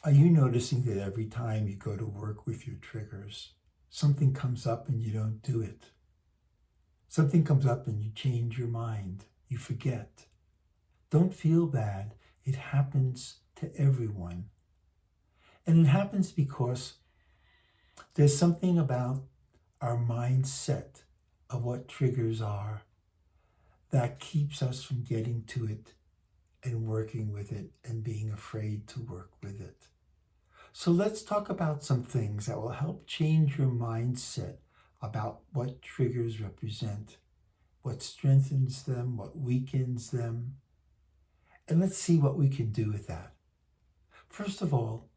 Are you noticing that every time you go to work with your triggers, something comes up and you don't do it? Something comes up and you change your mind, you forget. Don't feel bad. It happens to everyone. And it happens because there's something about our mindset of what triggers are that keeps us from getting to it and working with it and being afraid to work with it. So let's talk about some things that will help change your mindset about what triggers represent, what strengthens them, what weakens them, and let's see what we can do with that. First of all,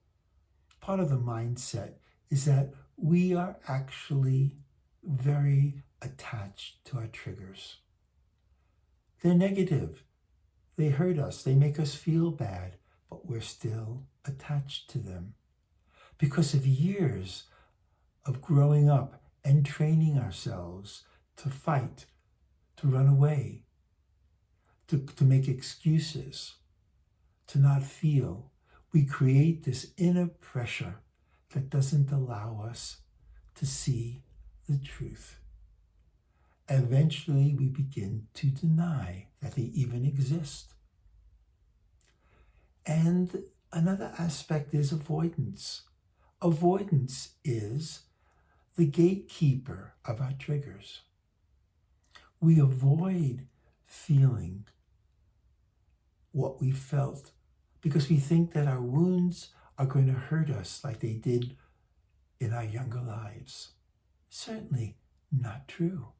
part of the mindset is that we are actually very attached to our triggers. They're negative. They hurt us. They make us feel bad, but we're still attached to them because of years of growing up and training ourselves to fight, to run away, to make excuses, to not feel. We create this inner pressure that doesn't allow us to see the truth. Eventually, we begin to deny that they even exist. And another aspect is avoidance. Avoidance is the gatekeeper of our triggers. We avoid feeling what we felt because we think that our wounds are going to hurt us like they did in our younger lives. Certainly not true.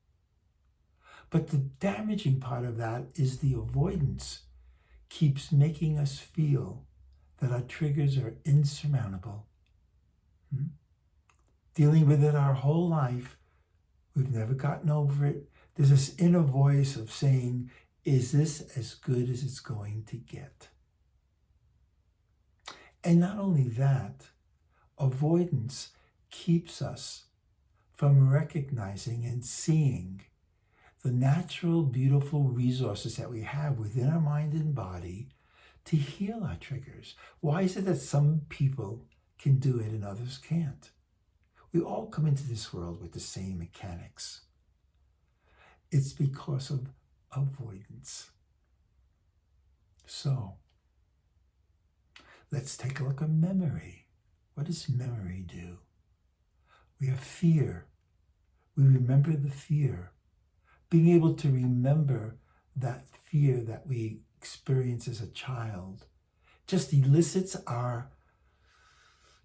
But the damaging part of that is the avoidance keeps making us feel that our triggers are insurmountable. Dealing with it our whole life, we've never gotten over it. There's this inner voice of saying, is this as good as it's going to get? And not only that, avoidance keeps us from recognizing and seeing the natural, beautiful resources that we have within our mind and body to heal our triggers. Why is it that some people can do it and others can't? We all come into this world with the same mechanics. It's because of avoidance. So, let's take a look at memory. What does memory do? We have fear. We remember the fear. Being able to remember that fear that we experienced as a child just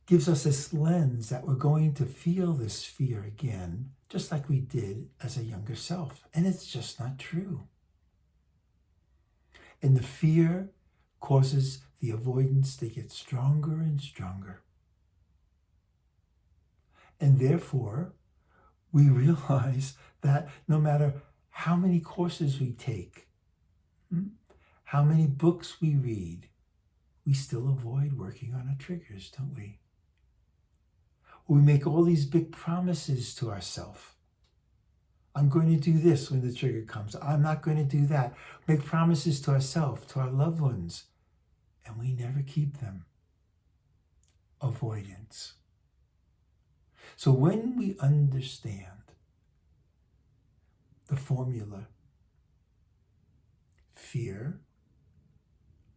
gives us this lens that we're going to feel this fear again, just like we did as a younger self. And it's just not true. And the fear causes the avoidance to get stronger and stronger. And therefore, we realize that no matter how many courses we take, how many books we read, we still avoid working on our triggers, don't we? We make all these big promises to ourselves. I'm going to do this when the trigger comes. I'm not going to do that. Make promises to ourselves, to our loved ones, and we never keep them. Avoidance. So when we understand the formula, fear,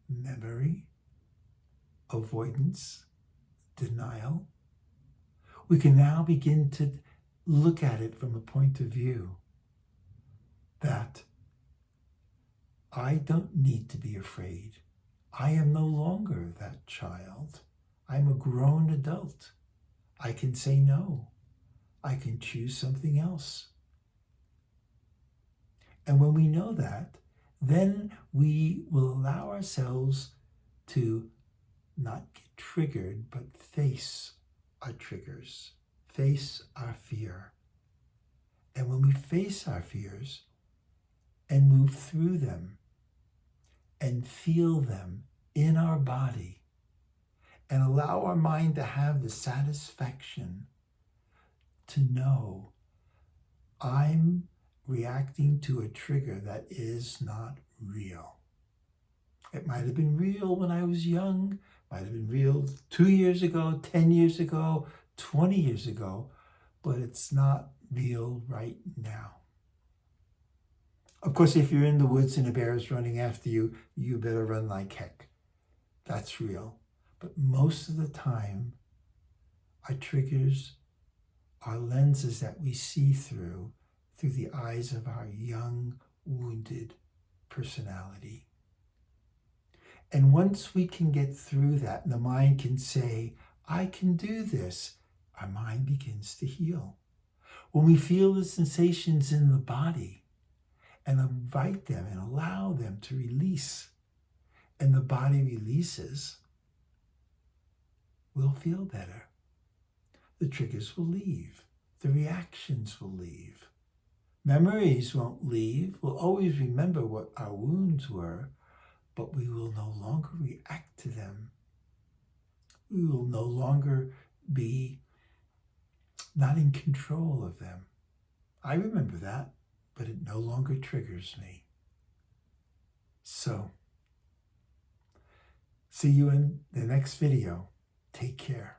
memory, avoidance, denial, we can now begin to look at it from a point of view that I don't need to be afraid. I am no longer that child. I'm a grown adult. I can say no. I can choose something else. And when we know that, then we will allow ourselves to not get triggered, but face our triggers, face our fear. And when we face our fears and move through them and feel them in our body and allow our mind to have the satisfaction to know I'm reacting to a trigger that is not real. It might have been real when I was young, Might have been real 2 years ago, 10 years ago, 20 years ago, but it's not real right now. Of course, if you're in the woods and a bear is running after you, you better run like heck. That's real. But most of the time, our triggers are lenses that we see through the eyes of our young, wounded personality. And once we can get through that, and the mind can say, I can do this, our mind begins to heal. When we feel the sensations in the body and invite them and allow them to release, and the body releases, we'll feel better. The triggers will leave. The reactions will leave. Memories won't leave. We'll always remember what our wounds were, but we will no longer react to them. We will no longer be not in control of them. I remember that, but it no longer triggers me. So, see you in the next video. Take care.